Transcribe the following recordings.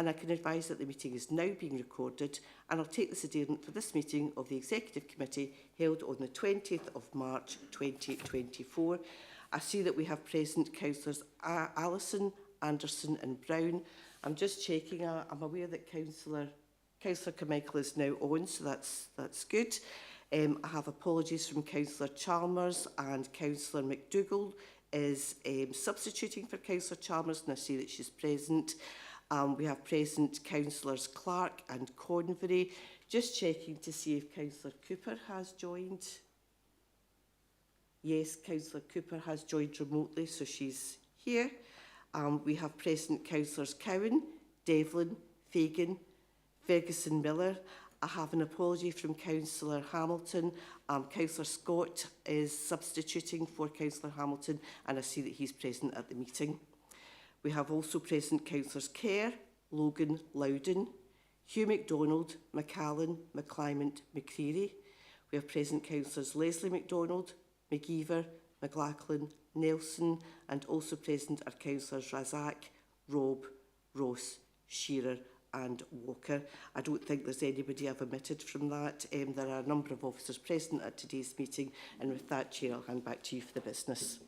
and I can advise that the meeting is now being recorded, and I'll take this adherent for this meeting of the Executive Committee held on the 20th of March 2024. I see that we have present Councillors Allison, Anderson and Brown. I'm just checking. I'm aware that Councillor Carmichael is now on, so that's good. I have apologies from Councillor Chalmers, and Councillor McDougall is substituting for Councillor Chalmers, and I see that she's present. We have present Councillors Clark and Convery. Just checking to see if Councillor Cooper has joined. Yes, Councillor Cooper has joined remotely, so she's here. We have present Councillors Cowan, Devlin, Fagan, Ferguson Miller. I have an apology from Councillor Hamilton. Councillor Scott is substituting for Councillor Hamilton, and I see that he's present at the meeting. We have also present Councillors Kerr, Logan, Loudon, Hugh MacDonald, McCallan, McClymont, McCreary. We have present Councillors Leslie MacDonald, McGeever, McLachlan, Nelson, and also present are Councillors Razak, Robb, Ross, Shearer and Walker. I don't think there's anybody I've omitted from that. There are a number of officers present at today's meeting, and with that, Chair, I'll hand back to you for the business.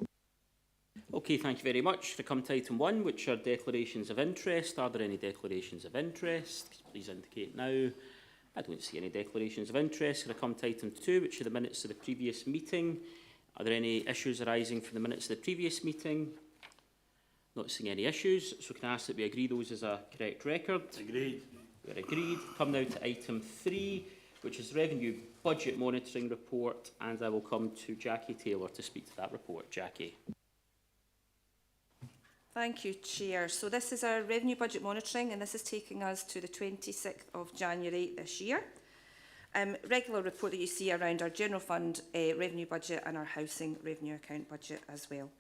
Okay, thank you very much. To come to item 1, which are declarations of interest. Are there any declarations of interest? Please indicate now. I don't see any declarations of interest. To come to item 2, which are the minutes of the previous meeting. Are there any issues arising from the minutes of the previous meeting? Not seeing any issues, so can I ask that we agree those as a correct record? Agreed. We are agreed. Come now to item 3, which is Revenue Budget Monitoring Report, and I will come to Jackie Taylor to speak to that report. Jackie. Thank you, Chair. So this is our revenue budget monitoring, and this is taking us to the 26th of January this year. Regular report that you see around our general fund revenue budget and our housing revenue account budget as well.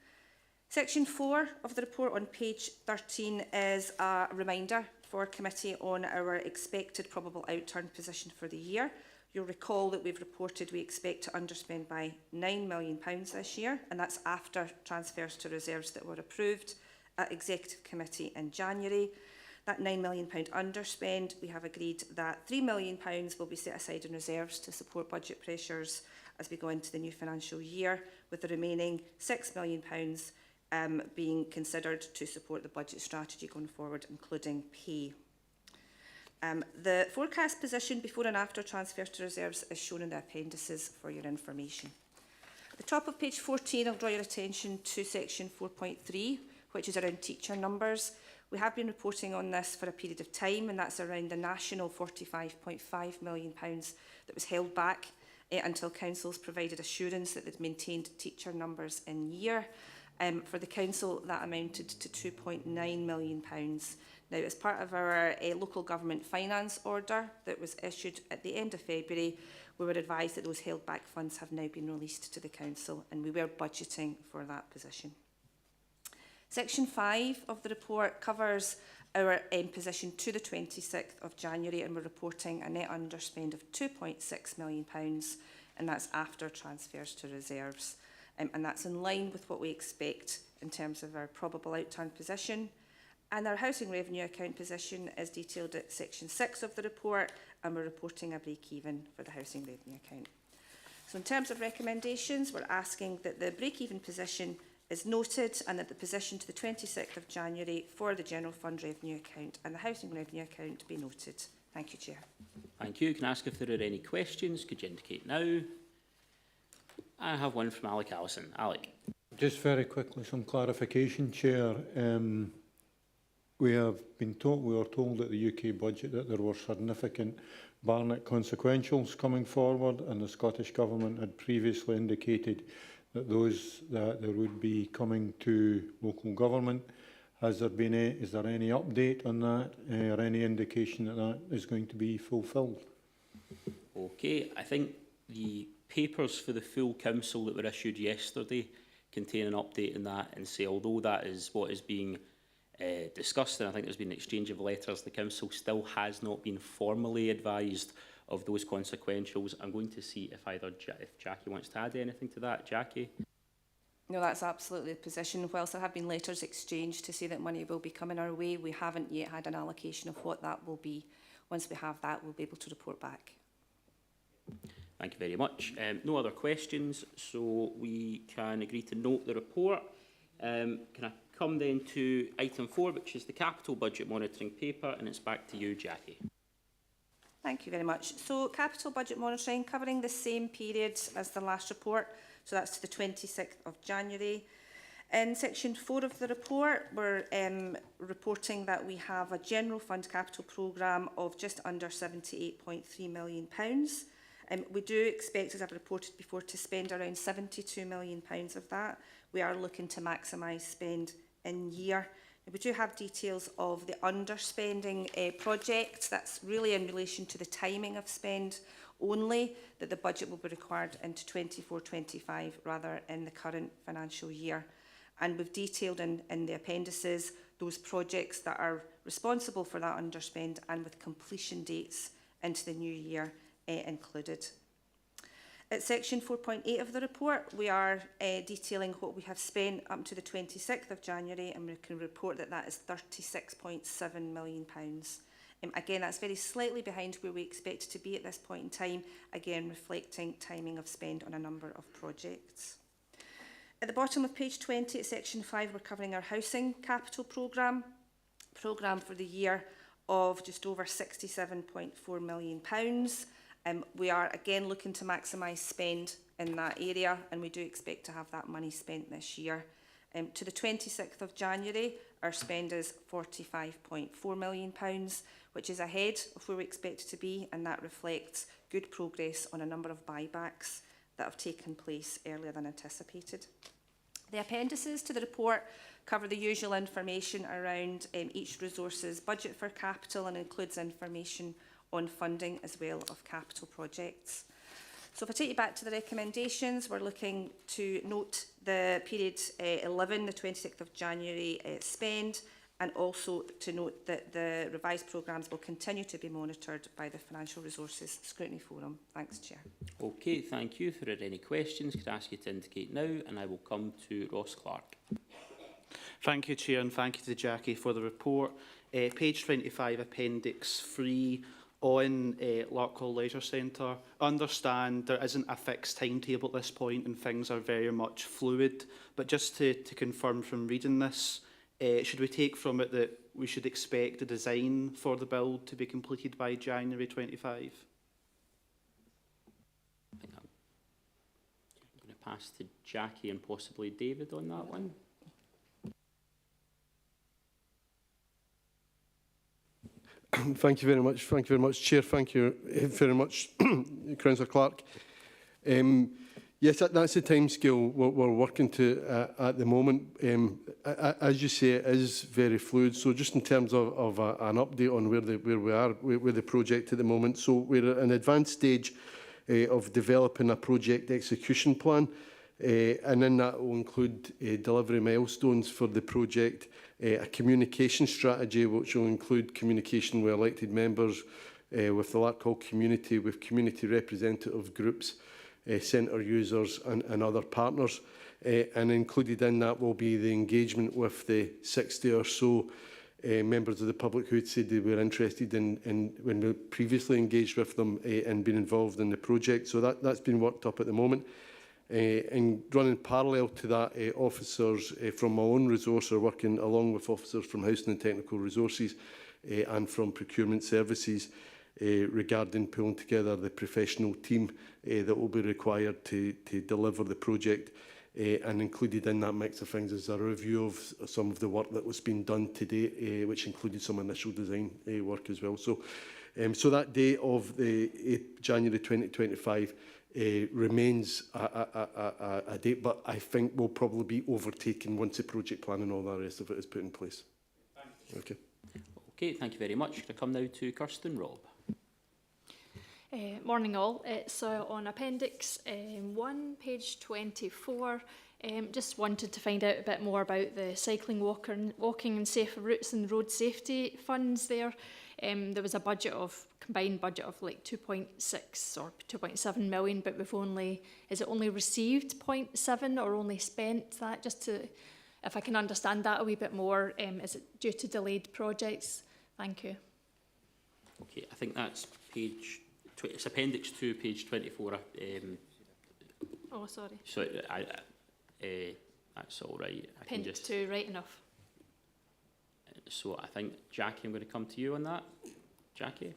Section 4 of the report on page 13 is a reminder for committee on our expected probable outturn position for the year. You'll recall that we've reported we expect to underspend by £9 million this year, and that's after transfers to reserves that were approved at Executive Committee in January. That £9 million underspend, we have agreed that £3 million will be set aside in reserves to support budget pressures as we go into the new financial year, with the remaining £6 million being considered to support the budget strategy going forward, including pay. The forecast position before and after transfers to reserves is shown in the appendices for your information. At the top of page 14, I'll draw your attention to section 4.3, which is around teacher numbers. We have been reporting on this for a period of time, and that's around the national £45.5 million that was held back until councils provided assurance that they'd maintained teacher numbers in year. For the council, that amounted to £2.9 million. Now, as part of our local government finance order that was issued at the end of February, we were advised that those held back funds have now been released to the council, and we were budgeting for that position. Section 5 of the report covers our position to the 26th of January, and we're reporting a net underspend of £2.6 million, and that's after transfers to reserves. And that's in line with what we expect in terms of our probable outturn position. And our housing revenue account position is detailed at section 6 of the report, and we're reporting a break-even for the housing revenue account. So in terms of recommendations, we're asking that the break-even position is noted and that the position to the 26th of January for the general fund revenue account and the housing revenue account be noted. Thank you, Chair. Thank you. Can I ask if there are any questions? Could you indicate now? I have one from Alec Allison. Alec. Just very quickly, some clarification, Chair. We were told at the UK budget that there were significant Barnett consequentials coming forward, and the Scottish Government had previously indicated that there would be coming to local government. Is there any update on that, or any indication that that is going to be fulfilled? Okay, I think the papers for the full council that were issued yesterday contain an update on that, and say although that is what is being discussed, and I think there's been an exchange of letters, the council still has not been formally advised of those consequentials. I'm going to see if Jackie wants to add anything to that. Jackie? No, that's absolutely the position. Whilst there have been letters exchanged to say that money will be coming our way, we haven't yet had an allocation of what that will be. Once we have that, we'll be able to report back. Thank you very much. No other questions, so we can agree to note the report. Can I come then to item 4, which is the capital budget monitoring paper, and it's back to you, Jackie. Thank you very much. So capital budget monitoring, covering the same period as the last report, so that's to the 26th of January. In section 4 of the report, we're reporting that we have a general fund capital programme of just under £78.3 million. We do expect, as I've reported before, to spend around £72 million of that. We are looking to maximise spend in year. We do have details of the underspending projects. That's really in relation to the timing of spend only, that the budget will be required into 24-25 rather in the current financial year. And we've detailed in the appendices those projects that are responsible for that underspend and with completion dates into the new year included. At section 4.8 of the report, we are detailing what we have spent up to the 26th of January, and we can report that that is £36.7 million. Again, that's very slightly behind where we expect to be at this point in time, again reflecting timing of spend on a number of projects. At the bottom of page 20, at section 5, we're covering our housing capital programme for the year of just over £67.4 million. We are again looking to maximise spend in that area, and we do expect to have that money spent this year. To the 26th of January, our spend is £45.4 million, which is ahead of where we expect it to be, and that reflects good progress on a number of buybacks that have taken place earlier than anticipated. The appendices to the report cover the usual information around each resource's budget for capital, and includes information on funding as well of capital projects. So if I take you back to the recommendations, we're looking to note the period 11, the 26th of January spend, and also to note that the revised programmes will continue to be monitored by the Financial Resources Scrutiny Forum. Thanks, Chair. Okay, thank you. If there are any questions, could I ask you to indicate now, and I will come to Ross Clark. Thank you, Chair, and thank you to Jackie for the report. Page 25, Appendix 3, on Larkhall Leisure Centre. I understand there isn't a fixed timetable at this point and things are very much fluid, but just to confirm from reading this, should we take from it that we should expect the design for the build to be completed by January 25? I think I'm going to pass to Jackie and possibly David on that one. Thank you very much. Thank you very much, Chair. Thank you very much, Councillor Clark. Yes, that's the timescale we're working to at the moment. As you say, it is very fluid. So just in terms of an update on where we are with the project at the moment. So we're at an advanced stage of developing a project execution plan. And in that will include delivery milestones for the project, a communication strategy which will include communication with elected members, with the Larkhall community, with community representative groups, centre users and other partners. And included in that will be the engagement with the 60 or so members of the public who had said they were interested in when we previously engaged with them and been involved in the project. So that's been worked up at the moment. And running parallel to that, officers from my own resource are working along with officers from Housing and Technical Resources and from Procurement Services regarding pulling together the professional team that will be required to deliver the project. And included in that mix of things is a review of some of the work that was being done to date, which included some initial design work as well. So that date of the January 2025 remains a date, but I think will probably be overtaken once the project plan and all the rest of it is put in place. Okay, thank you very much. Can I come now to Kirsten Robb? Morning all. It's on Appendix 1, page 24. Just wanted to find out a bit more about the cycling, walking and safer routes and road safety funds there. There was a combined budget of like 2.6 or 2.7 million, but is it only received 0.7 or only spent that? Just to, if I can understand that a wee bit more, is it due to delayed projects? Thank you. Okay, I think that's it's Appendix 2, page 24. Oh, sorry. So that's all right. I can Appendix just 2, right enough. So I think, Jackie, I'm going to come to you on that. Jackie?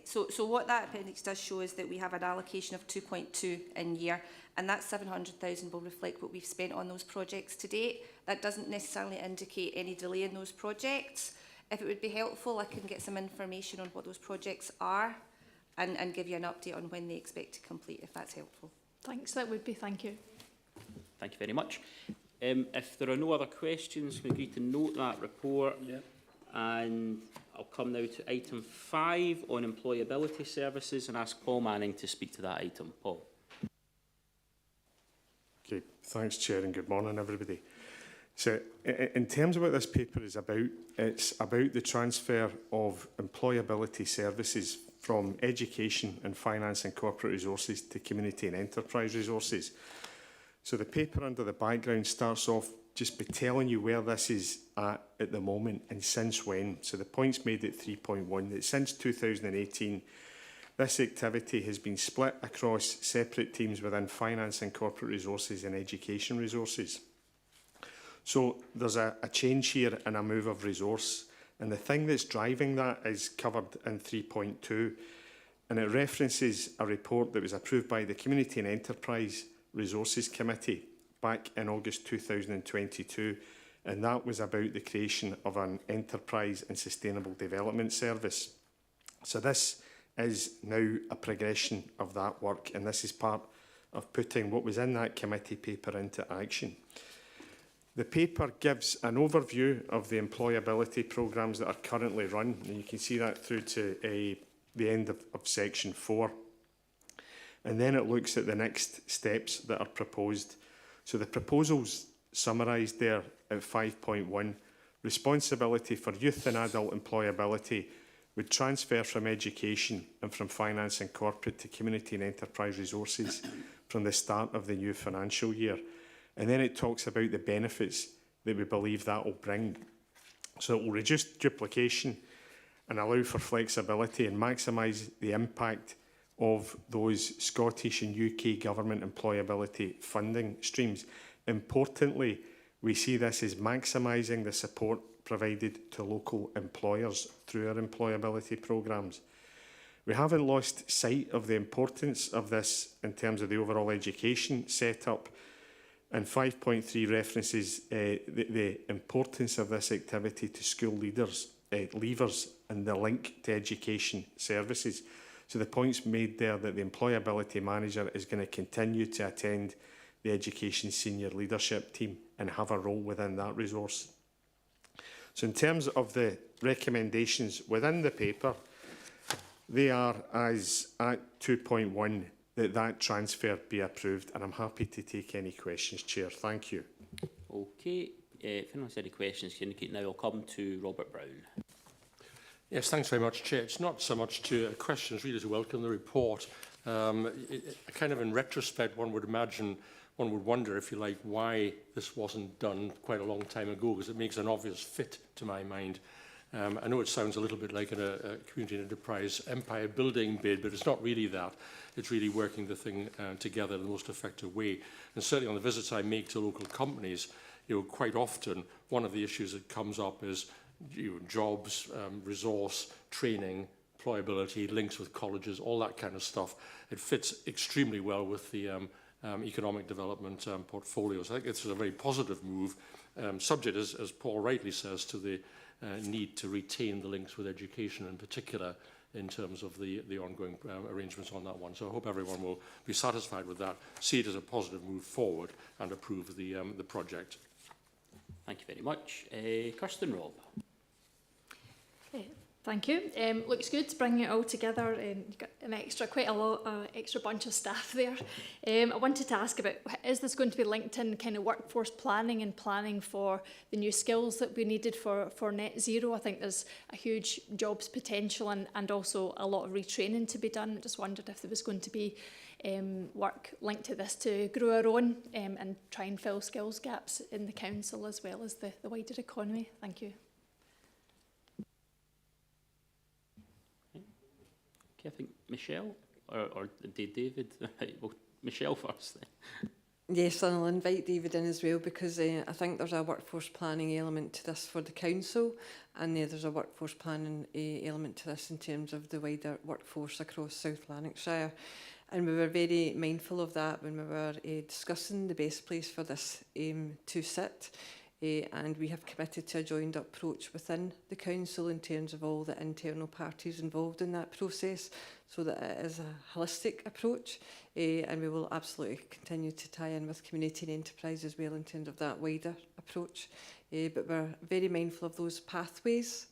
So what that appendix does show is that we have an allocation of 2.2 in year, and that 700,000 will reflect what we've spent on those projects to date. That doesn't necessarily indicate any delay in those projects. If it would be helpful, I can get some information on what those projects are and give you an update on when they expect to complete, if that's helpful. Thanks, that would be. Thank you. Thank you very much. If there are no other questions, we agree to note that report. Yeah. And I'll come now to item 5 on employability services and ask Paul Manning to speak to that item. Paul. Okay, thanks, Chair, and good morning, everybody. So, in terms of what this paper is about, it's about the transfer of employability services from education and finance and corporate resources to community and enterprise resources. So the paper under the background starts off just by telling you where this is at the moment and since when. So the point's made at 3.1 that since 2018, this activity has been split across separate teams within finance and corporate resources and education resources. So there's a change here and a move of resource. And the thing that's driving that is covered in 3.2. And it references a report that was approved by the Community and Enterprise Resources Committee back in August 2022. And that was about the creation of an enterprise and sustainable development service. So this is now a progression of that work. And this is part of putting what was in that committee paper into action. The paper gives an overview of the employability programmes that are currently run, and you can see that through to the end of section 4. And then it looks at the next steps that are proposed. So the proposals summarised there at 5.1, responsibility for youth and adult employability would transfer from education and from finance and corporate to community and enterprise resources from the start of the new financial year. And then it talks about the benefits that we believe that will bring. So it will reduce duplication and allow for flexibility and maximise the impact of those Scottish and UK government employability funding streams. Importantly, we see this as maximising the support provided to local employers through our employability programmes. We haven't lost sight of the importance of this in terms of the overall education setup. And 5.3 references the importance of this activity to school leaders, leavers, and the link to education services. So the point's made there that the employability manager is going to continue to attend the education senior leadership team and have a role within that resource. So in terms of the recommendations within the paper, they are as at 2.1 that transfer be approved, and I'm happy to take any questions, Chair. Thank you. Okay. If anyone has any questions, can you indicate now? I'll come to Robert Brown. Yes, thanks very much, Chair. It's not so much to questions, really, to welcome the report. Kind of in retrospect, one would imagine, one would wonder, if you like, why this wasn't done quite a long time ago, because it makes an obvious fit to my mind. I know it sounds a little bit like a community enterprise empire building bid, but it's not really that. It's really working the thing together in the most effective way. And certainly on the visits I make to local companies, quite often one of the issues that comes up is jobs, resource, training, employability, links with colleges, all that kind of stuff. It fits extremely well with the economic development portfolios. I think it's a very positive move, subject, as Paul rightly says, to the need to retain the links with education in particular in terms of the ongoing arrangements on that one. So I hope everyone will be satisfied with that, see it as a positive move forward and approve the project. Thank you very much. Kirsten Robb. Thank you. Looks good to bring it all together. You've got an extra, quite a lot, extra bunch of staff there. I wanted to ask about, is this going to be linked in kind of workforce planning and planning for the new skills that we needed for net zero? I think there's a huge jobs potential and also a lot of retraining to be done. I just wondered if there was going to be work linked to this to grow our own and try and fill skills gaps in the council as well as the wider economy. Thank you. Okay, I think Michelle or David. Well, Michelle first then. Yes, and I'll invite David in as well because I think there's a workforce planning element to this for the council, and there's a workforce planning element to this in terms of the wider workforce across South Lanarkshire. And we were very mindful of that when we were discussing the best place for this to sit. And we have committed to a joined up approach within the council in terms of all the internal parties involved in that process, so that it is a holistic approach, and we will absolutely continue to tie in with community and enterprise as well in terms of that wider approach. But we're very mindful of those pathways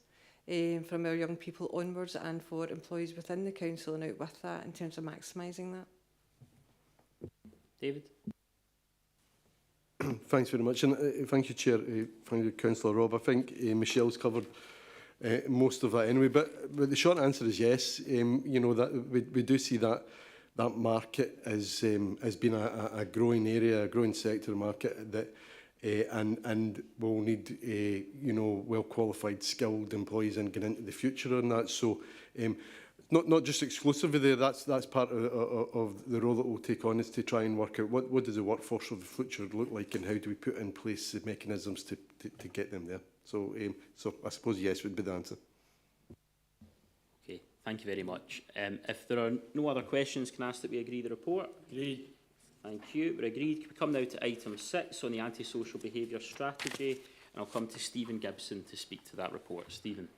from our young people onwards and for employees within the council and out with that in terms of maximising that. David? Thanks very much, and thank you, Chair. Thank you, Councillor Rob. I think Michelle's covered most of that anyway. But the short answer is yes. You know that we do see that market as being a growing area, a growing sector market that and will need you know, well qualified, skilled employees and get into the future on that. So. Not just exclusively there, that's part of the role that we'll take on, is to try and work out what does the workforce of the future look like and how do we put in place the mechanisms to get them there. So I suppose yes would be the answer. Okay, thank you very much. If there are no other questions, can I ask that we agree the report? Agreed. Thank you. We're agreed. Can we come now to item 6 on the antisocial behaviour strategy? And I'll come to Stephen Gibson to speak to that report. Stephen.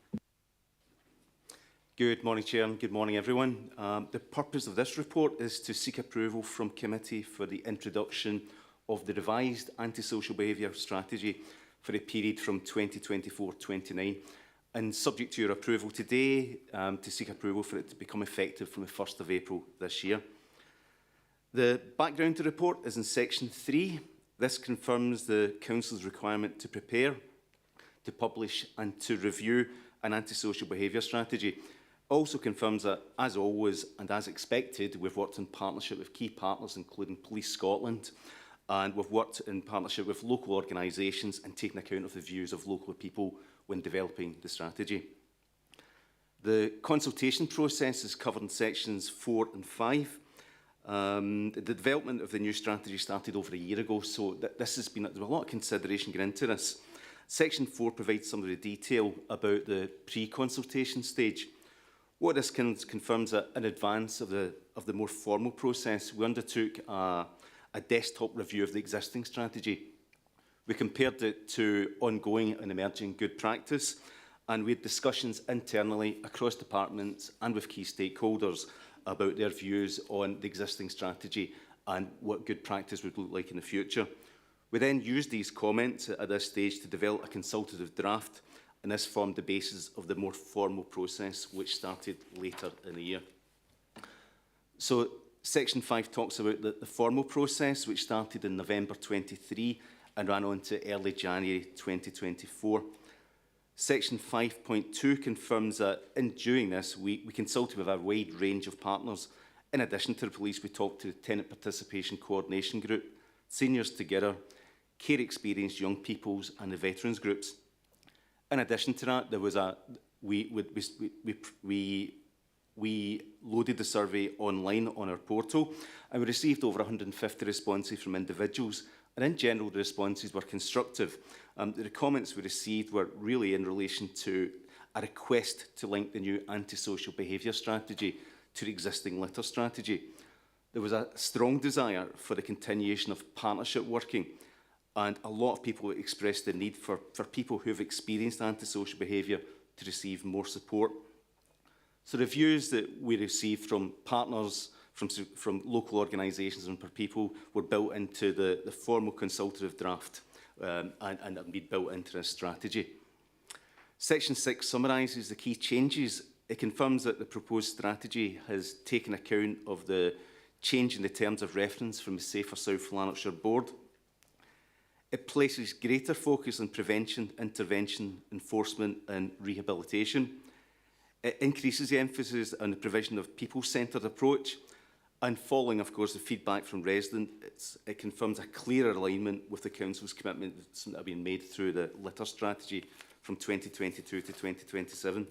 Good morning, Chair, and good morning, everyone. The purpose of this report is to seek approval from committee for the introduction of the revised antisocial behaviour strategy for the period from 2024-29, and subject to your approval today, to seek approval for it to become effective from the 1st of April this year. The background to the report is in section 3. This confirms the Council's requirement to prepare, to publish and to review an antisocial behaviour strategy. Also confirms that, as always and as expected, we've worked in partnership with key partners including Police Scotland, and we've worked in partnership with local organisations and taken account of the views of local people when developing the strategy. The consultation process is covered in sections 4 and 5. The development of the new strategy started over a year ago, so this has been, there's a lot of consideration going into this. Section 4 provides some of the detail about the pre-consultation stage. What this confirms that in advance of the more formal process, we undertook a desktop review of the existing strategy. We compared it to ongoing and emerging good practice, and we had discussions internally across departments and with key stakeholders about their views on the existing strategy and what good practice would look like in the future. We then used these comments at this stage to develop a consultative draft, and this formed the basis of the more formal process, which started later in the year. So section 5 talks about the formal process, which started in November 23 and ran on to early January 2024. Section 5.2 confirms that in doing this, we consulted with a wide range of partners. In addition to the police, we talked to the Tenant Participation Coordination Group, Seniors Together, Care Experienced Young Peoples and the Veterans Groups. In addition to that, there was we loaded the survey online on our portal, and we received over 150 responses from individuals, and in general the responses were constructive. The comments we received were really in relation to a request to link the new antisocial behaviour strategy to the existing litter strategy. There was a strong desire for the continuation of partnership working, and a lot of people expressed the need for people who have experienced antisocial behaviour to receive more support. So the views that we received from partners, from local organisations and from people were built into the formal consultative draft and been built into this strategy. Section 6 summarises the key changes. It confirms that the proposed strategy has taken account of the change in the terms of reference from the Safer South Lanarkshire Board. It places greater focus on prevention, intervention, enforcement and rehabilitation. It increases the emphasis on the provision of people-centred approach, and following, of course, the feedback from residents, it confirms a clearer alignment with the Council's commitments that have been made through the litter strategy from 2022 to 2027.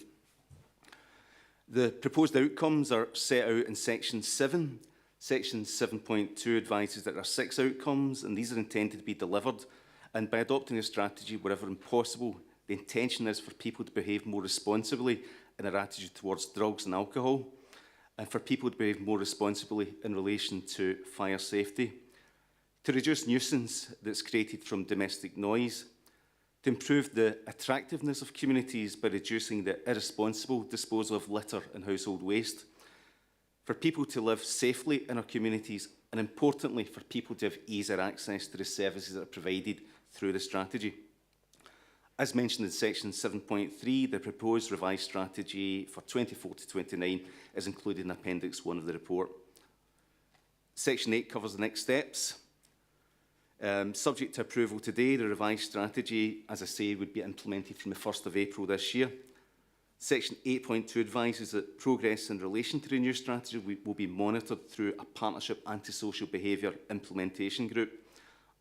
The proposed outcomes are set out in Section 7. Section 7.2 advises that there are 6 outcomes, and these are intended to be delivered. And by adopting a strategy, wherever impossible, the intention is for people to behave more responsibly in their attitude towards drugs and alcohol, and for people to behave more responsibly in relation to fire safety, to reduce nuisance that's created from domestic noise, to improve the attractiveness of communities by reducing the irresponsible disposal of litter and household waste, for people to live safely in our communities, and importantly, for people to have easier access to the services that are provided through the strategy. As mentioned in Section 7.3, the proposed revised strategy for 24 to 29 is included in Appendix 1 of the report. Section 8 covers the next steps. Subject to approval today, the revised strategy, as I say, would be implemented from the 1st of April this year. Section 8.2 advises that progress in relation to the new strategy will be monitored through a partnership antisocial behaviour implementation group,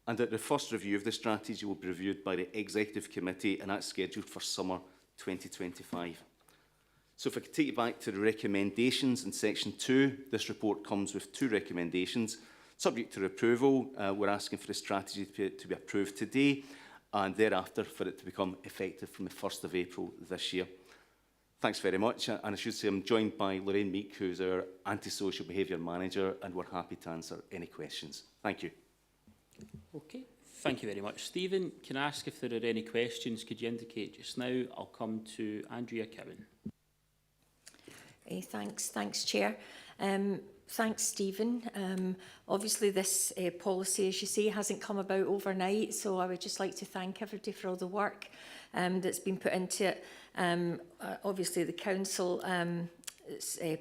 and that the first review of the strategy will be reviewed by the Executive Committee, and that's scheduled for summer 2025. So if I could take you back to the recommendations in Section 2, this report comes with 2 recommendations. Subject to approval, we're asking for the strategy to be approved today, and thereafter for it to become effective from the 1st of April this year. Thanks very much, and I should say I'm joined by Lorraine Meek, who's our Antisocial Behaviour Manager, and we're happy to answer any questions. Thank you. Okay, thank you very much. Stephen, can I ask if there are any questions? Could you indicate just now? I'll come to Andrea Cowan. Thanks, Chair. Thanks, Stephen. Obviously, this policy, as you say, hasn't come about overnight, so I would just like to thank everybody for all the work that's been put into it. Obviously, the Council,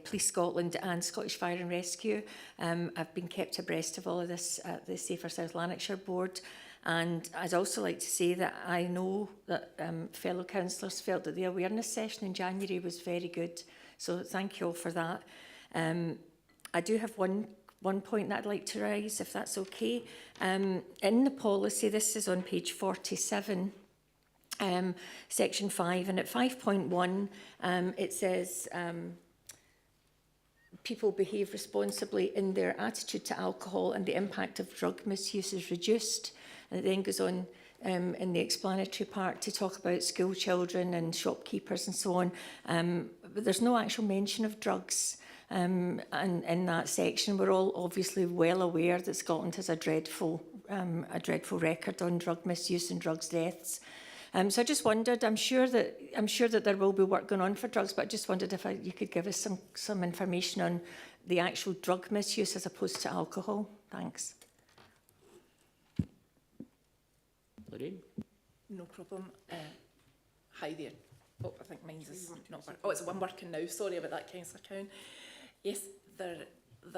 Police Scotland and Scottish Fire and Rescue have been kept abreast of all of this at the Safer South Lanarkshire Board. And I'd also like to say that I know that fellow councillors felt that the awareness session in January was very good. So thank you all for that. I do have one point that I'd like to raise, if that's okay. In the policy, this is on page 47, section 5, and at 5.1, it says people behave responsibly in their attitude to alcohol and the impact of drug misuse is reduced. And it then goes on in the explanatory part to talk about school children and shopkeepers and so on. But there's no actual mention of drugs and in that section. We're all obviously well aware that Scotland has a dreadful record on drug misuse and drugs deaths. So I just wondered, I'm sure that there will be work going on for drugs, but I just wondered if you could give us some information on the actual drug misuse as opposed to alcohol. Thanks. Lorraine? No problem. Hi there. Oh, I think mine's is not working. Oh, it's one working now. Sorry about that, Councillor Cowan. Yes, there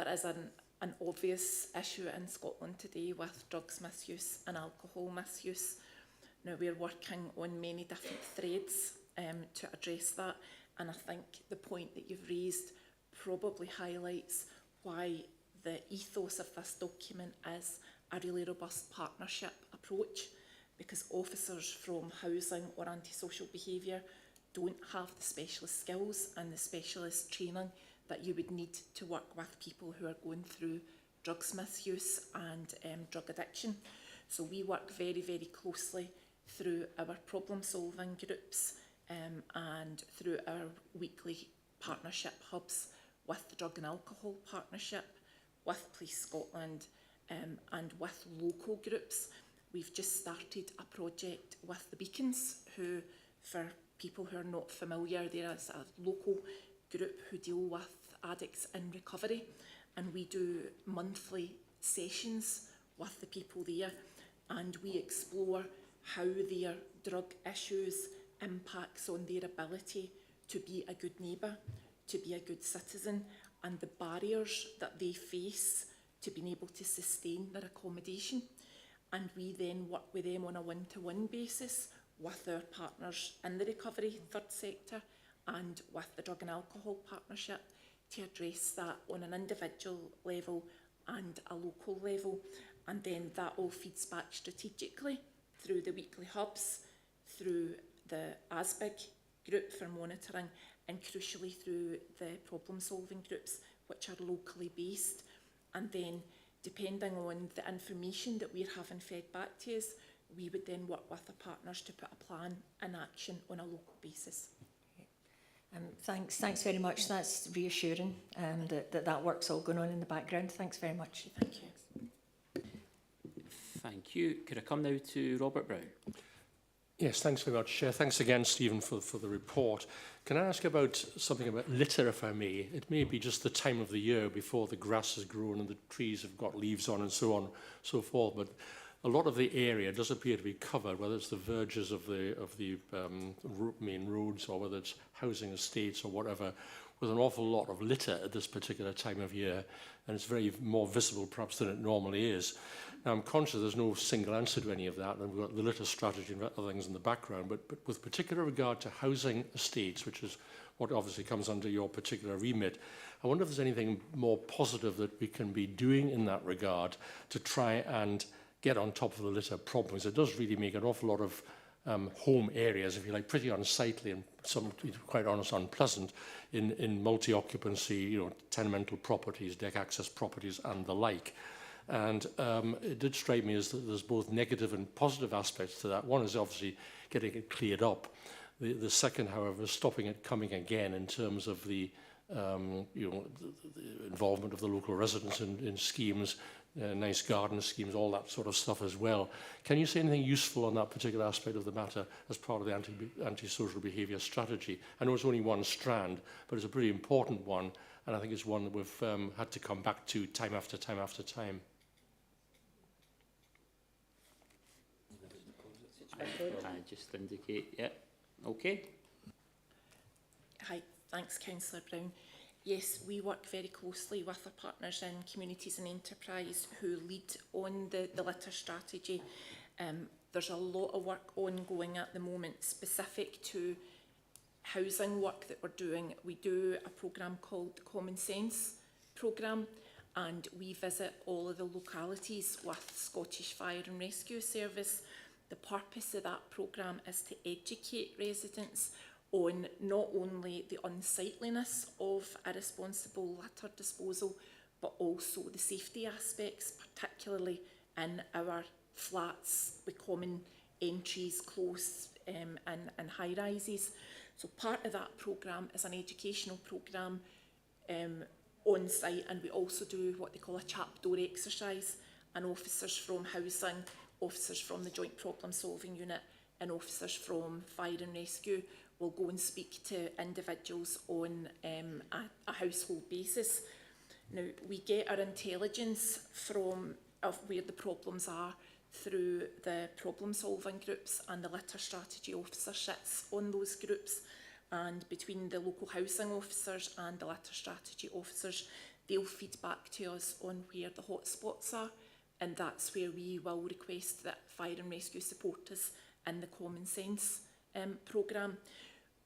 is an obvious issue in Scotland today with drugs misuse and alcohol misuse. Now, we're working on many different threads to address that, and I think the point that you've raised probably highlights why the ethos of this document is a really robust partnership approach, because officers from housing or antisocial behaviour don't have the specialist skills and the specialist training that you would need to work with people who are going through drugs misuse and drug addiction. So we work very, very closely through our problem-solving groups and through our weekly partnership hubs with the Drug and Alcohol Partnership, with Police Scotland and with local groups. We've just started a project with the Beacons, who, for people who are not familiar, there is a local group who deal with addicts in recovery, and we do monthly sessions with the people there, and we explore how their drug issues impacts on their ability to be a good neighbour, to be a good citizen, and the barriers that they face to being able to sustain their accommodation. And we then work with them on a one-to-one basis with our partners in the recovery third sector and with the Drug and Alcohol Partnership to address that on an individual level and a local level. And then that all feeds back strategically through the weekly hubs, through the ASBIG group for monitoring, and crucially through the problem-solving groups, which are locally based. And then, depending on the information that we're having fed back to us, we would then work with the partners to put a plan in action on a local basis. Thanks very much. That's reassuring that work's all going on in the background. Thanks very much. Thank you. Thank you. Could I come now to Robert Brown? Yes, thanks very much, Chair. Thanks again, Stephen, for the report. Can I ask about something about litter, if I may? It may be just the time of the year before the grass has grown and the trees have got leaves on and so forth, but a lot of the area does appear to be covered, whether it's the verges of the main roads or whether it's housing estates or whatever, with an awful lot of litter at this particular time of year, and it's very more visible perhaps than it normally is. Now, I'm conscious there's no single answer to any of that, and we've got the litter strategy and other things in the background, but with particular regard to housing estates, which is what obviously comes under your particular remit, I wonder if there's anything more positive that we can be doing in that regard to try and get on top of the litter problems. It does really make an awful lot of home areas, if you like, pretty unsightly and some, to be quite honest, unpleasant in multi-occupancy, tenemental properties, deck access properties and the like. And it did strike me as that there's both negative and positive aspects to that. One is obviously getting it cleared up. The second, however, is stopping it coming again in terms of the involvement of the local residents in schemes, nice garden schemes, all that sort of stuff as well. Can you say anything useful on that particular aspect of the matter as part of the anti-social behaviour strategy? I know it's only one strand, but it's a pretty important one, and I think it's one that we've had to come back to time after time after time. I just indicate, yeah. Okay. Hi, thanks, Councillor Brown. Yes, we work very closely with our partners in Communities and Enterprise who lead on the litter strategy. There's a lot of work ongoing at the moment specific to housing work that we're doing. We do a programme called the Common Sense programme, and we visit all of the localities with Scottish Fire and Rescue Service. The purpose of that programme is to educate residents on not only the unsightliness of irresponsible litter disposal, but also the safety aspects, particularly in our flats with common entries, close and high rises. So part of that programme is an educational programme on site, and we also do what they call a chapdoor exercise, and officers from housing, officers from the Joint Problem Solving Unit and officers from Fire and Rescue will go and speak to individuals on a household basis. Now, we get our intelligence of where the problems are through the problem-solving groups, and the litter strategy officer sits on those groups, and between the local housing officers and the litter strategy officers, they'll feed back to us on where the hotspots are, and that's where we will request that Fire and Rescue support us in the Common Sense programme.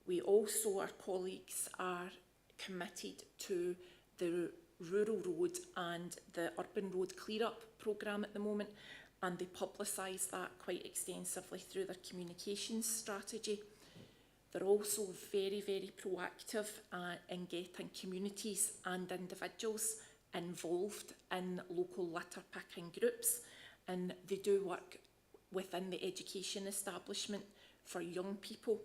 We also, our colleagues, are committed to the rural road and the urban road clear-up programme at the moment, and they publicise that quite extensively through their communications strategy. They're also very, very proactive in getting communities and individuals involved in local litter picking groups, and they do work within the education establishment for young people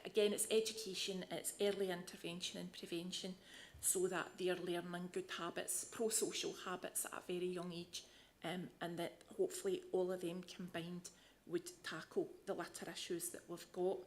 again, it's education, it's early intervention and prevention, so that they're learning good habits, pro-social habits at a very young age, and that hopefully all of them combined would tackle the litter issues that we've got.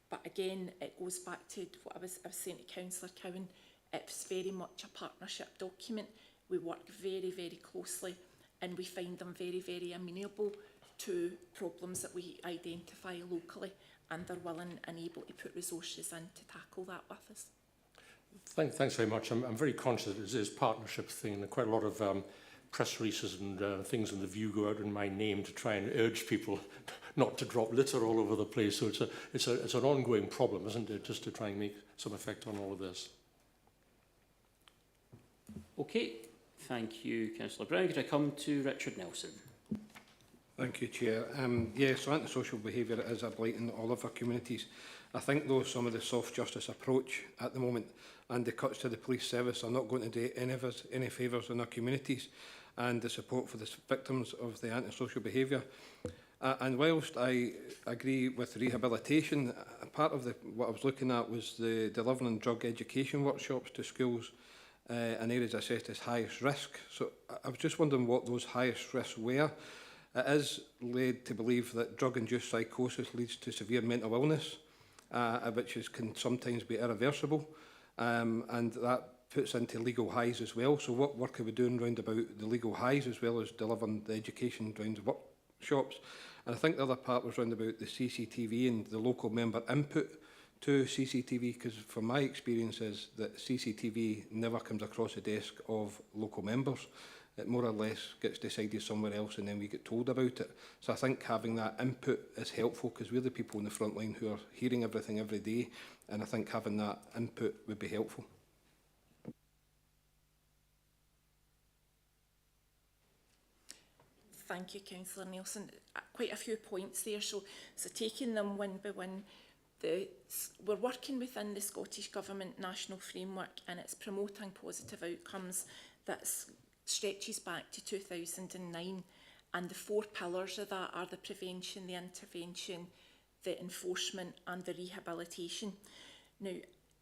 But again, it goes back to what I was saying to Councillor Cowan. It's very much a partnership document. We work very, very closely, and we find them very, very amenable to problems that we identify locally, and they're willing and able to put resources in to tackle that with us. Thanks very much. I'm very conscious that it is a partnership thing, and quite a lot of press releases and things in the View go out in my name to try and urge people not to drop litter all over the place. So it's an ongoing problem, isn't it, just to try and make some effect on all of this. Okay, thank you, Councillor Brown. Could I come to Richard Nelson? Thank you, Chair. So antisocial behaviour is a blight in all of our communities. I think, though, some of the soft justice approach at the moment and the cuts to the police service are not going to do any favours in our communities, and the support for the victims of the antisocial behaviour. And whilst I agree with rehabilitation, part of what I was looking at was the delivering drug education workshops to schools in areas assessed as highest risk. So I was just wondering what those highest risks were. It is led to believe that drug-induced psychosis leads to severe mental illness, which can sometimes be irreversible, and that puts into legal highs as well. So what work are we doing round about the legal highs as well as delivering the education round the workshops? And I think the other part was round about the CCTV and the local member input to CCTV, because from my experience is that CCTV never comes across the desk of local members. It more or less gets decided somewhere else and then we get told about it. So I think having that input is helpful, because we're the people in the front line who are hearing everything every day, and I think having that input would be helpful. Thank you, Councillor Nelson. Quite a few points there. So taking them one by one, we're working within the Scottish Government National Framework, and it's promoting positive outcomes that stretches back to 2009. And the 4 pillars of that are the prevention, the intervention, the enforcement and the rehabilitation. Now,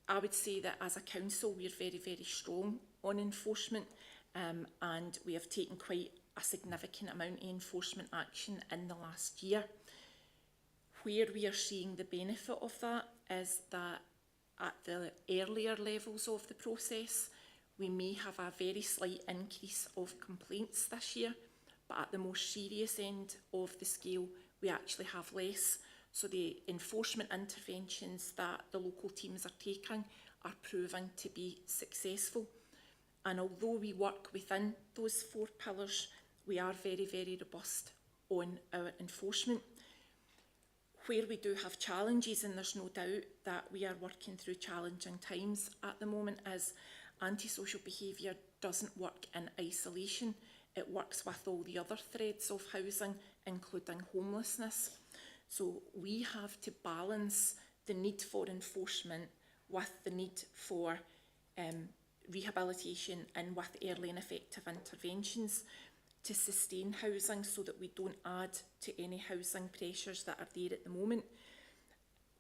I would say that as a council, we're very, very strong on enforcement, and we have taken quite a significant amount of enforcement action in the last year. Where we are seeing the benefit of that is that at the earlier levels of the process, we may have a very slight increase of complaints this year, but at the more serious end of the scale, we actually have less. So the enforcement interventions that the local teams are taking are proving to be successful. And although we work within those 4 pillars, we are very, very robust on our enforcement. Where we do have challenges, and there's no doubt that we are working through challenging times at the moment, is antisocial behaviour doesn't work in isolation. It works with all the other threads of housing, including homelessness. So we have to balance the need for enforcement with the need for rehabilitation and with early and effective interventions to sustain housing, so that we don't add to any housing pressures that are there at the moment.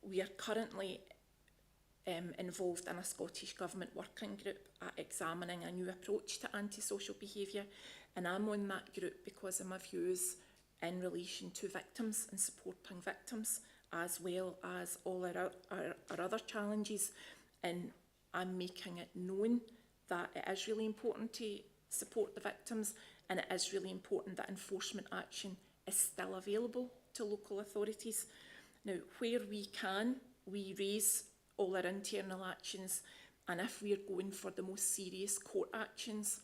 We are currently involved in a Scottish Government working group at examining a new approach to antisocial behaviour, and I'm on that group because of my views in relation to victims and supporting victims, as well as all our other challenges. And I'm making it known that it is really important to support the victims, and it is really important that enforcement action is still available to local authorities. Now, where we can, we raise all our internal actions, and if we're going for the most serious court actions,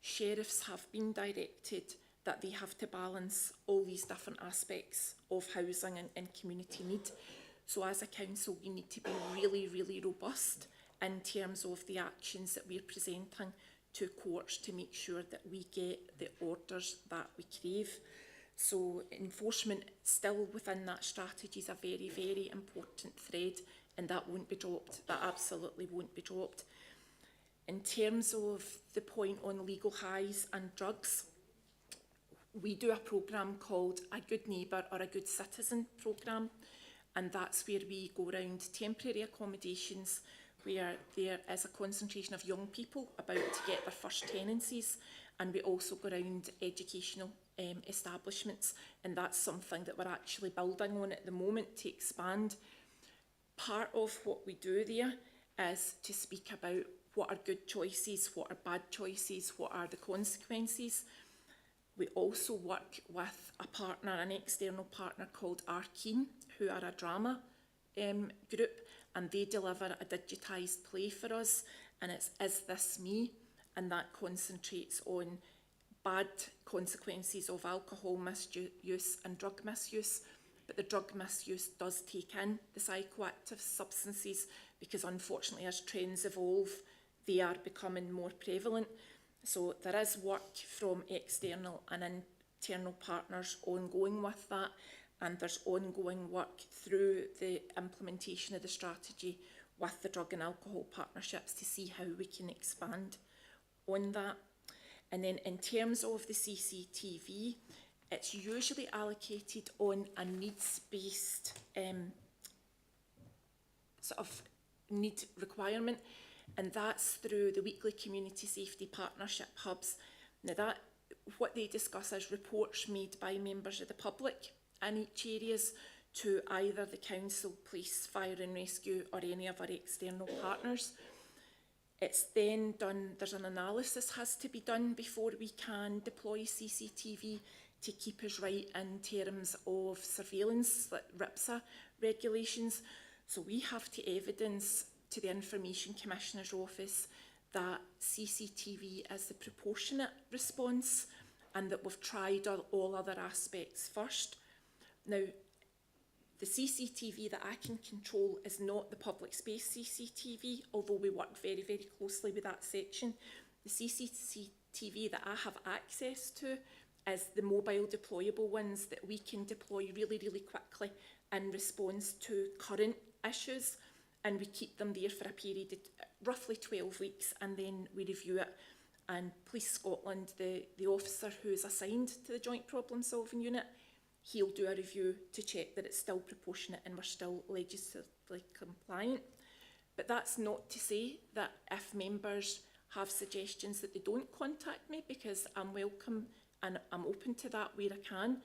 sheriffs have been directed that they have to balance all these different aspects of housing and community need. So as a council, we need to be really, really robust in terms of the actions that we're presenting to courts to make sure that we get the orders that we crave. So enforcement still within that strategy is a very, very important thread, and that won't be dropped. That absolutely won't be dropped. In terms of the point on legal highs and drugs, we do a programme called A Good Neighbour or A Good Citizen programme, and that's where we go around temporary accommodations where there is a concentration of young people about to get their first tenancies, and we also go around educational establishments, and that's something that we're actually building on at the moment to expand. Part of what we do there is to speak about what are good choices, what are bad choices, what are the consequences. We also work with a partner, an external partner called Arkeen, who are a drama group, and they deliver a digitised play for us, and it's Is This Me? And that concentrates on bad consequences of alcohol misuse and drug misuse. But the drug misuse does take in the psychoactive substances because, unfortunately, as trends evolve, they are becoming more prevalent. So there is work from external and internal partners ongoing with that, and there's ongoing work through the implementation of the strategy with the drug and alcohol partnerships to see how we can expand on that. And then in terms of the CCTV, it's usually allocated on a needs-based sort of need requirement, and that's through the weekly community safety partnership hubs. Now that, what they discuss is reports made by members of the public in each areas to either the council, police, fire and rescue, or any of our external partners. It's then done, there's an analysis has to be done before we can deploy CCTV to keep us right in terms of surveillance, like RIPSA regulations. So we have to evidence to the Information Commissioner's Office that CCTV is the proportionate response and that we've tried all other aspects first. Now, the CCTV that I can control is not the public space CCTV, although we work very, very closely with that section. The CCTV that I have access to is the mobile deployable ones that we can deploy really, really quickly in response to current issues. And we keep them there for a period of roughly 12 weeks, and then we review it. And Police Scotland, the officer who is assigned to the Joint Problem Solving Unit, he'll do a review to check that it's still proportionate and we're still legislatively compliant. But that's not to say that if members have suggestions that they don't contact me, because I'm welcome and I'm open to that where I can.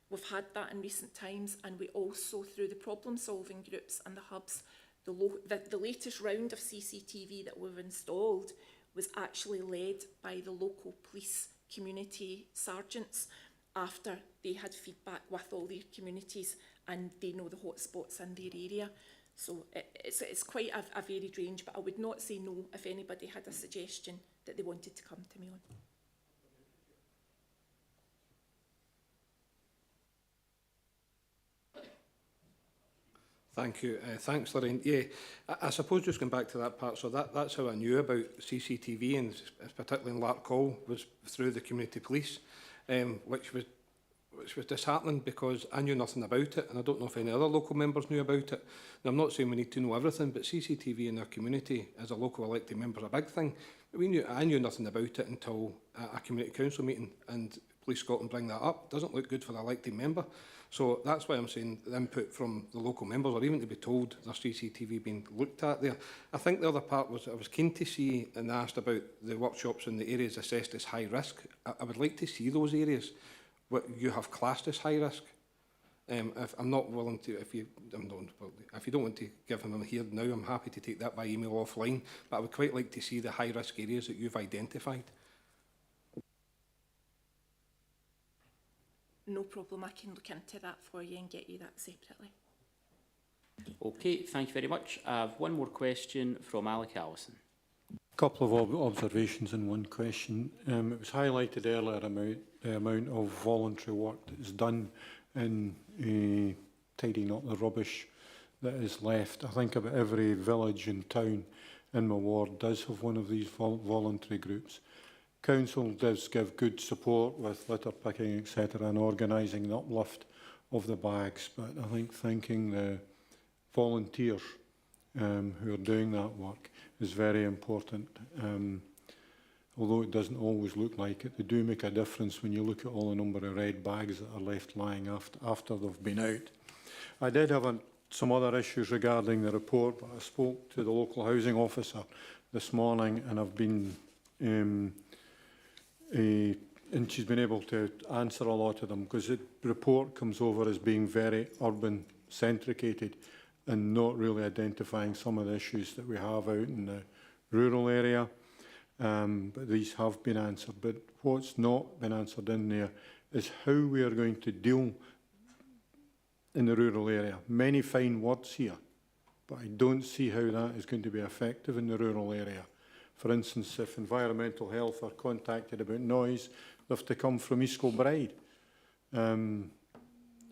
We've had that in recent times, and we also, through the problem solving groups and the hubs, the latest round of CCTV that we've installed was actually led by the local police community sergeants after they had feedback with all their communities and they know the hotspots in their area. So it's quite a varied range, but I would not say no if anybody had a suggestion that they wanted to come to me on. Thank you. Thanks, Lorraine. Yeah, I suppose just going back to that part, so that's how I knew about CCTV, and particularly in Larkhall, was through the community police, which was disheartening because I knew nothing about it, and I don't know if any other local members knew about it. And I'm not saying we need to know everything, but CCTV in our community as a local elected member is a big thing. I knew nothing about it until a community council meeting, and Police Scotland bring that up. It doesn't look good for the elected member. So that's why I'm saying the input from the local members, or even to be told there's CCTV being looked at there. I think the other part was I was keen to see and asked about the workshops in the areas assessed as high risk. I would like to see those areas what you have classed as high risk. If I'm not willing to, if you don't want to give them here now, I'm happy to take that by email offline. But I would quite like to see the high risk areas that you've identified. No problem, I can look into that for you and get you that separately. Okay, thank you very much. I have one more question from Alec Allison. A couple of observations and one question. It was highlighted earlier about the amount of voluntary work that is done in tidying up the rubbish that is left. I think about every village and town in my ward does have one of these voluntary groups. Council does give good support with litter picking, etc., and organising the uplift of the bags. But I think thanking the volunteers who are doing that work is very important. Although it doesn't always look like it, they do make a difference when you look at all the number of red bags that are left lying after they've been out. I did have some other issues regarding the report, but I spoke to the local housing officer this morning, and I've been and she's been able to answer a lot of them, because the report comes over as being very urban centricated and not really identifying some of the issues that we have out in the rural area. but these have been answered. But what's not been answered in there is how we are going to deal in the rural area. Many fine words here, but I don't see how that is going to be effective in the rural area. For instance, if environmental health are contacted about noise, they have to come from East Kilbride. And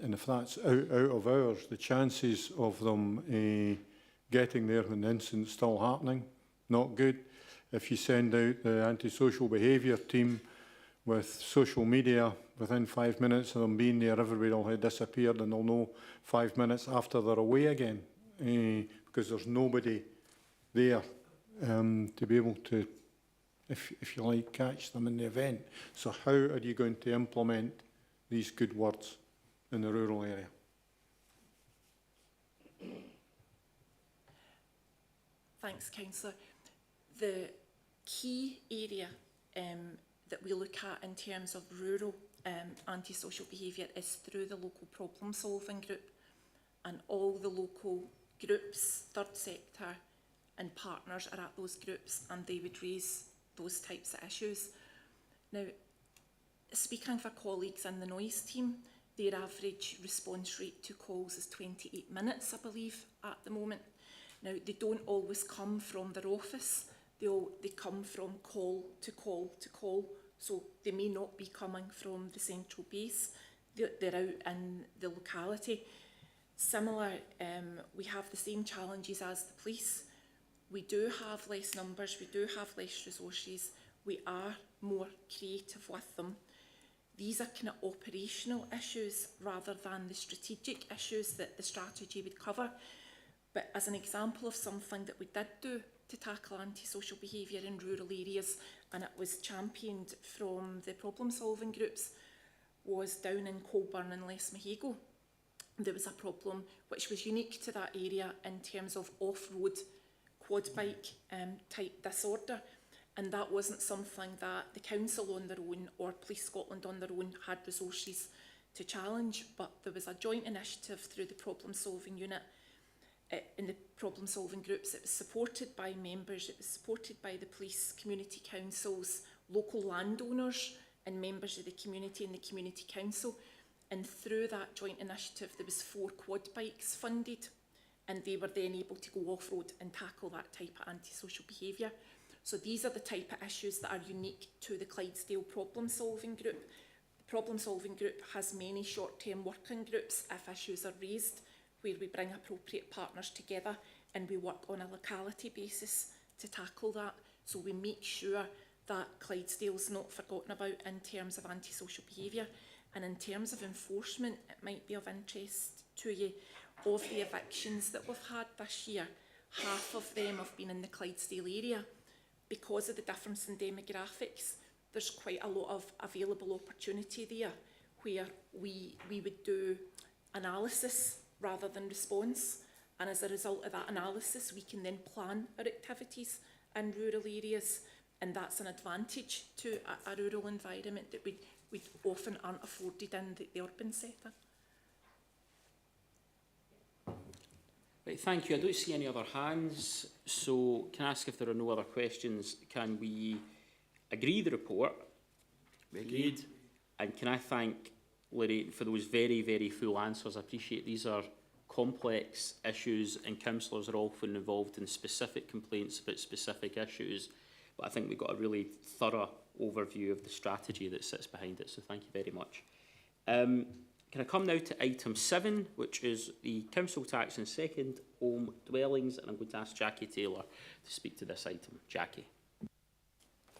if that's out of hours, the chances of them getting there when the incident's still happening, not good. If you send out the antisocial behaviour team with social media, within 5 minutes of them being there, everybody will have disappeared and they'll know 5 minutes after they're away again, because there's nobody there to be able to, if you like, catch them in the event. So how are you going to implement these good words in the rural area? Thanks, Councillor. The key area that we look at in terms of rural antisocial behaviour is through the local problem solving group, and all the local groups, third sector and partners are at those groups, and they would raise those types of issues. Now, speaking for colleagues in the noise team, their average response rate to calls is 28 minutes, I believe, at the moment. Now, they don't always come from their office. They come from call to call to call, so they may not be coming from the central base. They're out in the locality. Similar, we have the same challenges as the police. We do have less numbers, we do have less resources, we are more creative with them. These are kind of operational issues rather than the strategic issues that the strategy would cover. But as an example of something that we did do to tackle antisocial behaviour in rural areas, and it was championed from the problem solving groups, was down in Colburn and Lesmahago. There was a problem which was unique to that area in terms of off-road quad bike type disorder, and that wasn't something that the council on their own or Police Scotland on their own had resources to challenge, but there was a joint initiative through the problem solving unit in the problem solving groups. It was supported by members, it was supported by the police, community councils, local landowners and members of the community and the community council, and through that joint initiative there was 4 quad bikes funded, and they were then able to go off-road and tackle that type of antisocial behaviour. So these are the type of issues that are unique to the Clydesdale problem solving group. The problem solving group has many short-term working groups if issues are raised, where we bring appropriate partners together and we work on a locality basis to tackle that. So we make sure that Clydesdale's not forgotten about in terms of antisocial behaviour. And in terms of enforcement, it might be of interest to you, of the evictions that we've had this year, half of them have been in the Clydesdale area. Because of the difference in demographics, there's quite a lot of available opportunity there where we would do analysis rather than response, and as a result of that analysis we can then plan our activities in rural areas, and that's an advantage to a rural environment that we often aren't afforded in the urban setting. Right, thank you. I don't see any other hands, so can I ask if there are no other questions? Can we agree the report? Agreed. And can I thank Lorraine for those very, very full answers? I appreciate these are complex issues and councillors are often involved in specific complaints about specific issues, but I think we got a really thorough overview of the strategy that sits behind it, so thank you very much. Can I come now to item 7, which is the council tax and second home dwellings, and I'm going to ask Jackie Taylor to speak to this item. Jackie.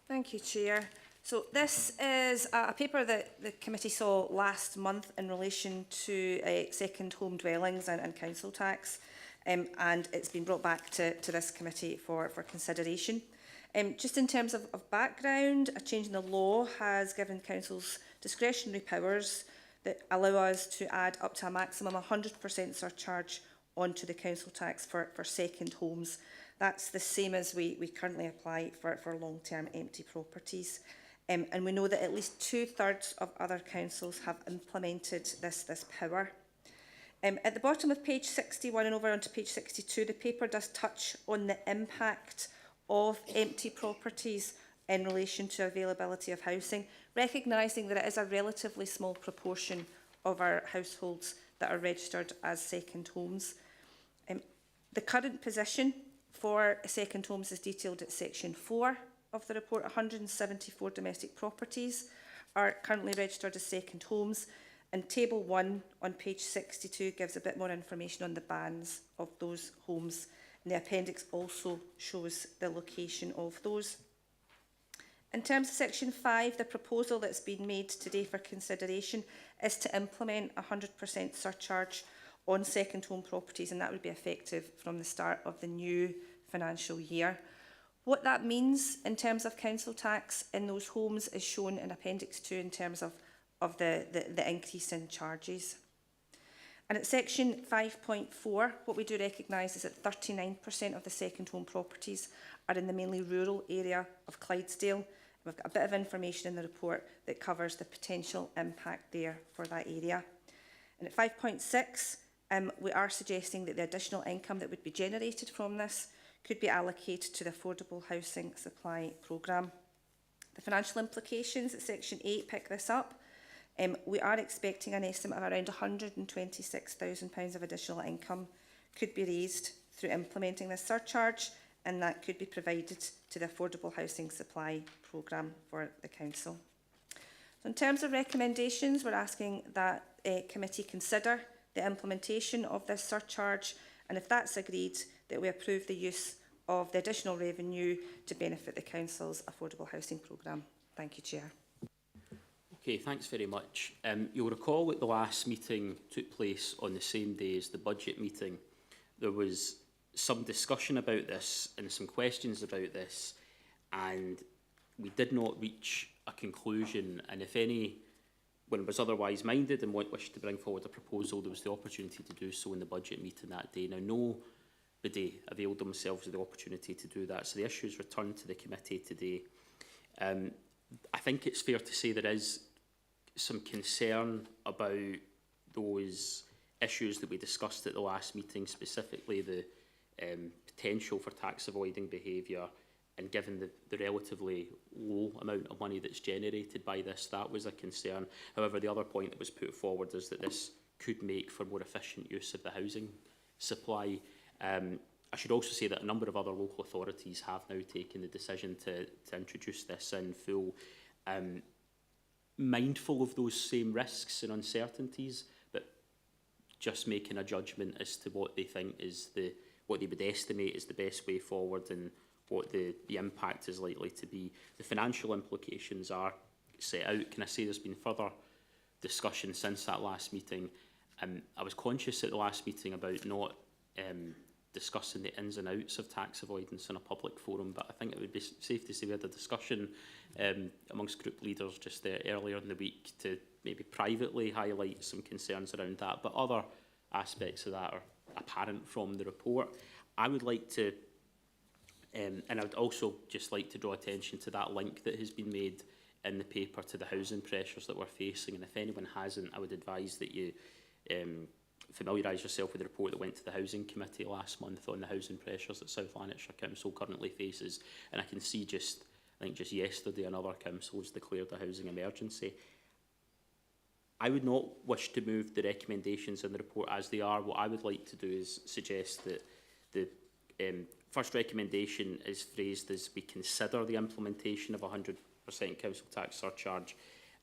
Thank you, Chair. So this is a paper that the committee saw last month in relation to second home dwellings and council tax, and it's been brought back to this committee for consideration. Just in terms of background, a change in the law has given councils discretionary powers that allow us to add up to a maximum 100% surcharge onto the council tax for second homes. That's the same as we currently apply for long-term empty properties. And we know that at least 2/3 of other councils have implemented this power. At the bottom of page 61 and over onto page 62, the paper does touch on the impact of empty properties in relation to availability of housing, recognising that it is a relatively small proportion of our households that are registered as second homes. The current position for second homes is detailed at section 4 of the report. 174 domestic properties are currently registered as second homes, and table 1 on page 62 gives a bit more information on the bands of those homes, and the appendix also shows the location of those. In terms of section 5, the proposal that's been made today for consideration is to implement a 100% surcharge on second home properties, and that would be effective from the start of the new financial year. What that means in terms of council tax in those homes is shown in Appendix 2 in terms of the increase in charges. And at section 5.4, what we do recognise is that 39% of the second home properties are in the mainly rural area of Clydesdale. We've got a bit of information in the report that covers the potential impact there for that area. And at 5.6, we are suggesting that the additional income that would be generated from this could be allocated to the Affordable Housing Supply Programme. The financial implications at section 8 pick this up. We are expecting an estimate of around £126,000 of additional income could be raised through implementing this surcharge, and that could be provided to the Affordable Housing Supply Programme for the Council. So in terms of recommendations, we're asking that committee consider the implementation of this surcharge, and if that's agreed, that we approve the use of the additional revenue to benefit the Council's affordable housing programme. Thank you, Chair. Okay, thanks very much. You'll recall that the last meeting took place on the same day as the budget meeting. There was some discussion about this and some questions about this, and we did not reach a conclusion. And if anyone was otherwise minded and wished to bring forward a proposal, there was the opportunity to do so in the budget meeting that day. Now, nobody availed themselves of the opportunity to do that, so the issue is returned to the committee today. I think it's fair to say there is some concern about those issues that we discussed at the last meeting, specifically the potential for tax avoiding behaviour, and given the relatively low amount of money that's generated by this, that was a concern. However, the other point that was put forward is that this could make for more efficient use of the housing supply. I should also say that a number of other local authorities have now taken the decision to introduce this in full, mindful of those same risks and uncertainties, but just making a judgment as to what they think is what they would estimate is the best way forward and what the impact is likely to be. The financial implications are set out. Can I say there's been further discussion since that last meeting? I was conscious at the last meeting about not discussing the ins and outs of tax avoidance in a public forum, but I think it would be safe to say we had a discussion amongst group leaders just earlier in the week to maybe privately highlight some concerns around that, but other aspects of that are apparent from the report. I would like to, and I would also just like to draw attention to that link that has been made in the paper to the housing pressures that we're facing, and if anyone hasn't, I would advise that you familiarise yourself with the report that went to the Housing Committee last month on the housing pressures that South Lanarkshire Council currently faces. And I can see I think just yesterday another council has declared a housing emergency. I would not wish to move the recommendations in the report as they are. What I would like to do is suggest that the first recommendation is phrased as we consider the implementation of a 100% council tax surcharge.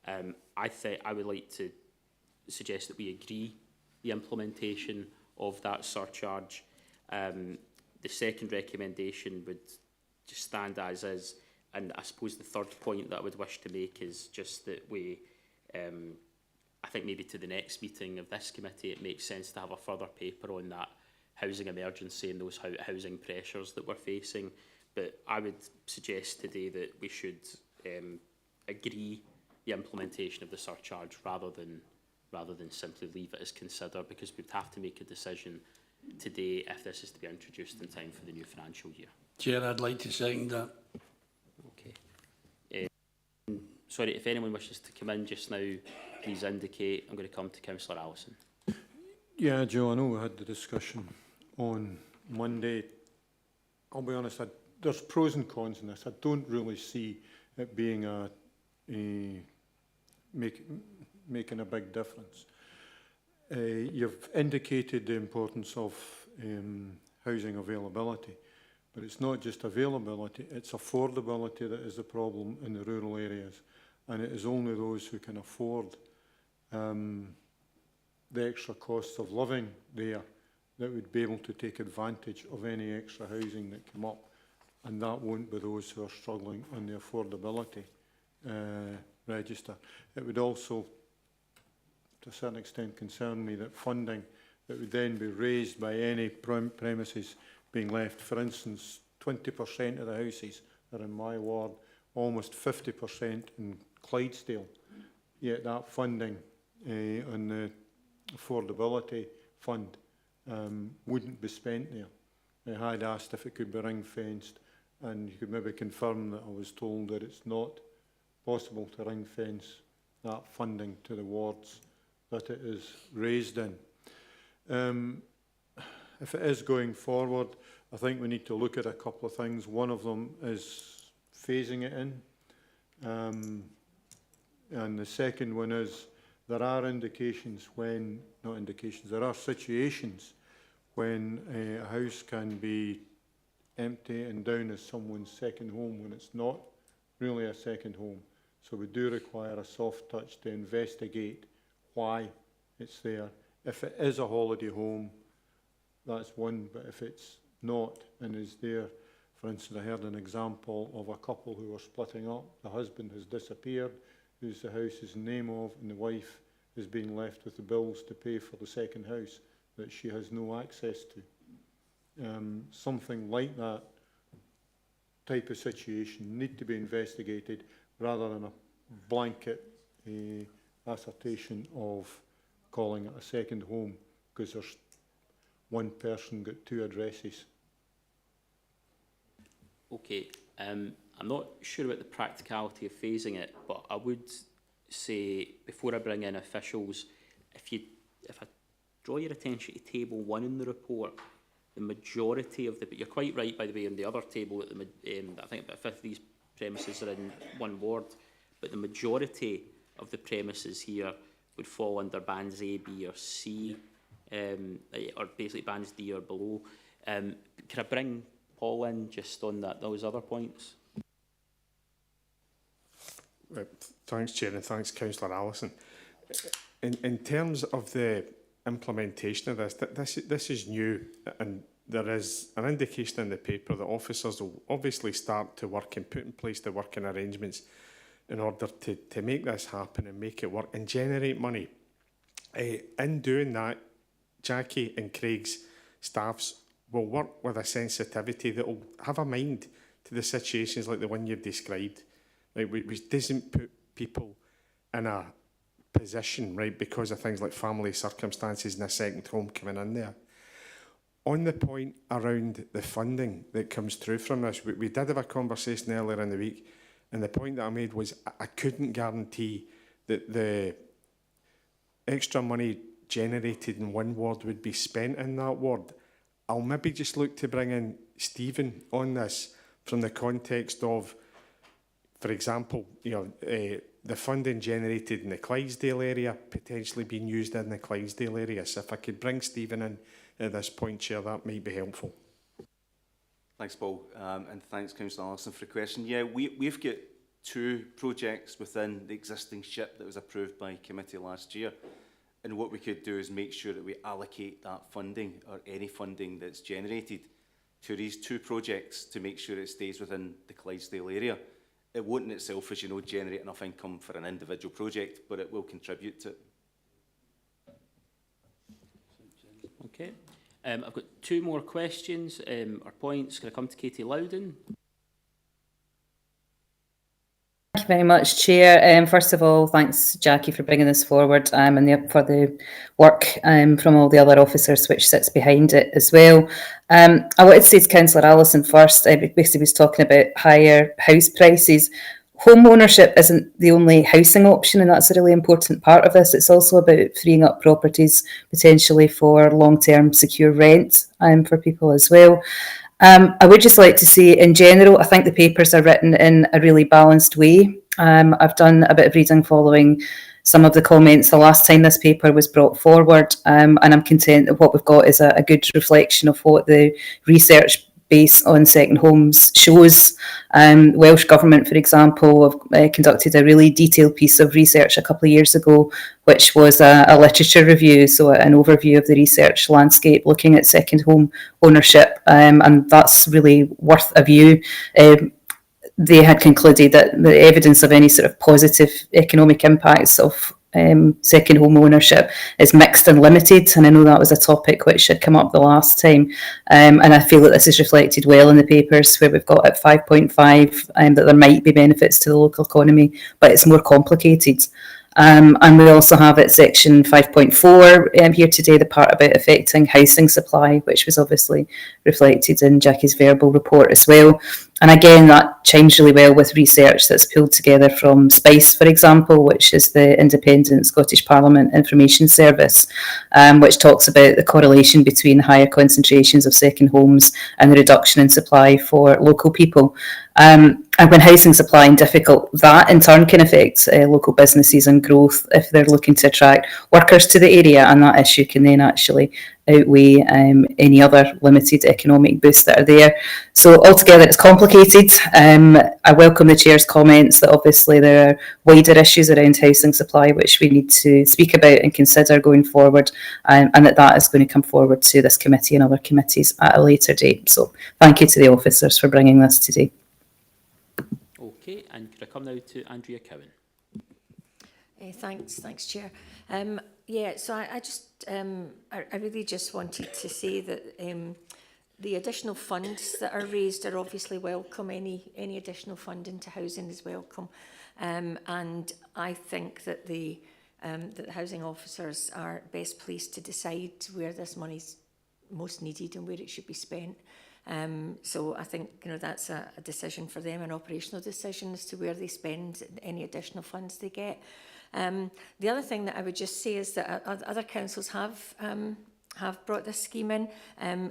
I would like to suggest that we agree the implementation of that surcharge. The second recommendation would just stand as is, and I suppose the third point that I would wish to make is just that we, I think maybe to the next meeting of this committee it makes sense to have a further paper on that housing emergency and those housing pressures that we're facing. But I would suggest today that we should agree the implementation of the surcharge rather than simply leave it as consider, because we'd have to make a decision today if this is to be introduced in time for the new financial year. Chair, I'd like to second that. Okay. Sorry, if anyone wishes to come in just now, please indicate. I'm going to come to Councillor Allison. Yeah, Joe, I know we had the discussion on Monday. I'll be honest, there's pros and cons in this. I don't really see it being making a big difference. You've indicated the importance of housing availability, but it's not just availability, it's affordability that is the problem in the rural areas, and it is only those who can afford the extra costs of living there that would be able to take advantage of any extra housing that come up, and that won't be those who are struggling on the affordability register. It would also, to a certain extent, concern me that funding that would then be raised by any premises being left, for instance, 20% of the houses are in my ward, almost 50% in Clydesdale, yet that funding on the affordability fund wouldn't be spent there. I had asked if it could be ring-fenced, and you could maybe confirm that I was told that it's not possible to ring-fence that funding to the wards that it is raised in. If it is going forward, I think we need to look at a couple of things. One of them is phasing it in. And the second one is there are indications when, not indications, there are situations when a house can be empty and down as someone's second home when it's not really a second home. So we do require a soft touch to investigate why it's there. If it is a holiday home, that's one, but if it's not and is there, for instance, I heard an example of a couple who were splitting up. The husband has disappeared, who's the house is in the name of, and the wife is being left with the bills to pay for the second house that she has no access to. Something like that type of situation need to be investigated rather than a blanket assertion of calling it a second home because there's one person got two addresses. Okay, I'm not sure about the practicality of phasing it, but I would say, before I bring in officials, if I draw your attention to table 1 in the report, the majority of but you're quite right, by the way, in the other table, that I think about a fifth of these premises are in one ward, but the majority of the premises here would fall under bands A, B or C, or basically bands D or below. Can I bring Paul in just on those other points? Thanks, Chair, and thanks, Councillor Allison. In terms of the implementation of this is new, and there is an indication in the paper that officers will obviously start to work and put in place the working arrangements in order to make this happen and make it work and generate money. In doing that, Jackie and Craig's staffs will work with a sensitivity that will have a mind to the situations like the one you've described, right, which doesn't put people in a position, right, because of things like family circumstances and a second home coming in there. On the point around the funding that comes through from this, we did have a conversation earlier in the week, and the point that I made was I couldn't guarantee that the extra money generated in one ward would be spent in that ward. I'll maybe just look to bring in Stephen on this from the context of, for example, the funding generated in the Clydesdale area potentially being used in the Clydesdale area. So if I could bring Stephen in at this point, Chair, that might be helpful. Thanks, Paul, and thanks, Councillor Allison, for the question. Yeah, we've got 2 projects within the existing SHIP that was approved by committee last year. And what we could do is make sure that we allocate that funding or any funding that's generated to these 2 projects to make sure it stays within the Clydesdale area. It won't in itself, as you know, generate enough income for an individual project, but it will contribute to it. Okay. I've got 2 more questions or points. Can I come to Katie Loudon? Thank you very much, Chair. First of all, thanks, Jackie, for bringing this forward and for the work from all the other officers which sits behind it as well. I wanted to say to Councillor Allison first, basically was talking about higher house prices. Home ownership isn't the only housing option, and that's a really important part of this. It's also about freeing up properties potentially for long-term secure rent for people as well. I would just like to say, in general, I think the papers are written in a really balanced way. I've done a bit of reading following some of the comments the last time this paper was brought forward, and I'm content that what we've got is a good reflection of what the research base on second homes shows. Welsh Government, for example, have conducted a really detailed piece of research a couple of years ago, which was a literature review, so an overview of the research landscape looking at second home ownership, and that's really worth a view. They had concluded that the evidence of any sort of positive economic impacts of second home ownership is mixed and limited, and I know that was a topic which had come up the last time, and I feel that this is reflected well in the papers, where we've got at 5.5 that there might be benefits to the local economy, but it's more complicated. And we also have at section 5.4 here today the part about affecting housing supply, which was obviously reflected in Jackie's verbal report as well. And again, that chimes really well with research that's pulled together from SPICE, for example, which is the Independent Scottish Parliament Information Service, which talks about the correlation between higher concentrations of second homes and the reduction in supply for local people. And when housing supply is difficult, that in turn can affect local businesses and growth if they're looking to attract workers to the area, and that issue can then actually outweigh any other limited economic boosts that are there. So altogether it's complicated. I welcome the Chair's comments that obviously there are wider issues around housing supply which we need to speak about and consider going forward, and that is going to come forward to this committee and other committees at a later date. So thank you to the officers for bringing this today. Okay, and could I come now to Andrea Cowan? Thanks, Chair. Yeah, so I really just wanted to say that the additional funds that are raised are obviously welcome. Any additional funding to housing is welcome, and I think that the housing officers are best placed to decide where this money's most needed and where it should be spent. So I think that's a decision for them, an operational decision as to where they spend any additional funds they get. The other thing that I would just say is that other councils have brought this scheme in.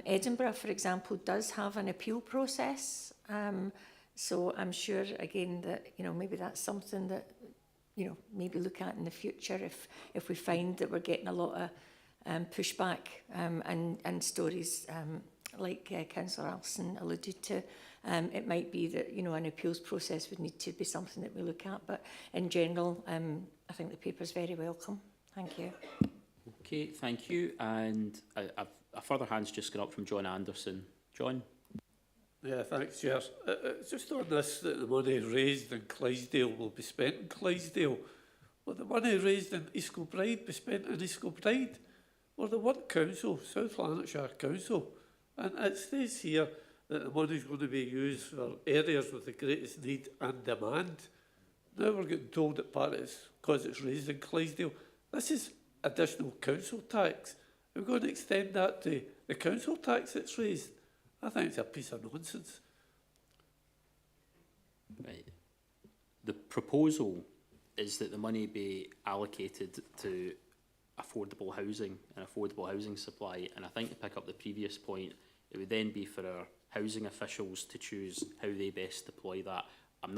Edinburgh, for example, does have an appeal process. So I'm sure, again, that maybe that's something that maybe look at in the future if we find that we're getting a lot of pushback and stories like Councillor Alison alluded to. It might be that an appeals process would need to be something that we look at, but in general, I think the paper's very welcome. Thank you. Okay, thank you. And a further hand's just gone up from John Anderson. John? Yeah, thanks, Chair. Just on this, that the money raised in Clydesdale will be spent in Clydesdale. Will the money raised in East Kilbride be spent in East Kilbride? We're the one council, South Lanarkshire Council, and it says here that the money is going to be used for areas with the greatest need and demand. Now we're getting told that part is because it's raised in Clydesdale. This is additional council tax. We're going to extend that to the council tax that's raised. I think it's a piece of nonsense. Right. The proposal is that the money be allocated to affordable housing and affordable housing supply. And I think to pick up the previous point, it would then be for our housing officials to choose how they best deploy that. I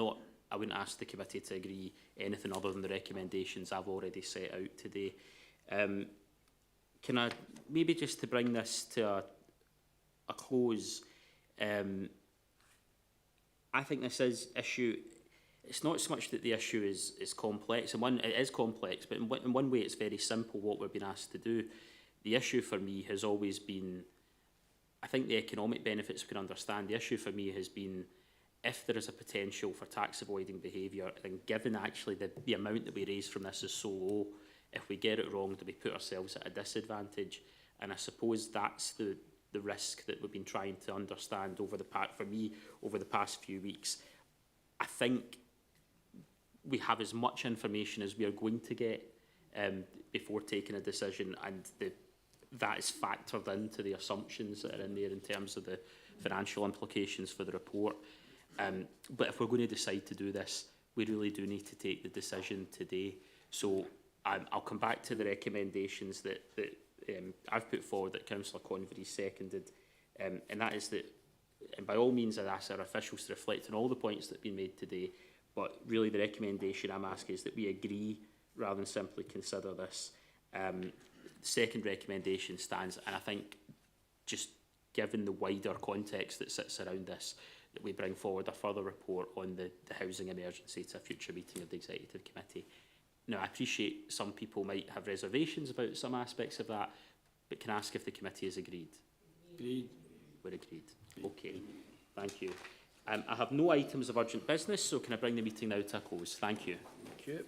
wouldn't ask the committee to agree anything other than the recommendations I've already set out today. Can I, maybe just to bring this to a close, I think this issue, it's not so much that the issue is complex, and it is complex, but in one way it's very simple what we're being asked to do. The issue for me has always been, I think the economic benefits we can understand. The issue for me has been, if there is a potential for tax avoiding behaviour, then given actually the amount that we raise from this is so low, if we get it wrong, do we put ourselves at a disadvantage? And I suppose that's the risk that we've been trying to understand over the past few weeks. I think we have as much information as we are going to get before taking a decision, and that is factored into the assumptions that are in there in terms of the financial implications for the report. But if we're going to decide to do this, we really do need to take the decision today. So I'll come back to the recommendations that I've put forward, that Councillor Convery seconded, and that is that and by all means, I'd ask our officials to reflect on all the points that have been made today, but really the recommendation I'm asking is that we agree rather than simply consider this. The second recommendation stands, and I think just given the wider context that sits around this, that we bring forward a further report on the housing emergency to a future meeting of the Executive Committee. Now, I appreciate some people might have reservations about some aspects of that, but can I ask if the committee is agreed? Agreed. We're agreed. Okay, thank you. I have no items of urgent business, so can I bring the meeting now to a close? Thank you. Thank you.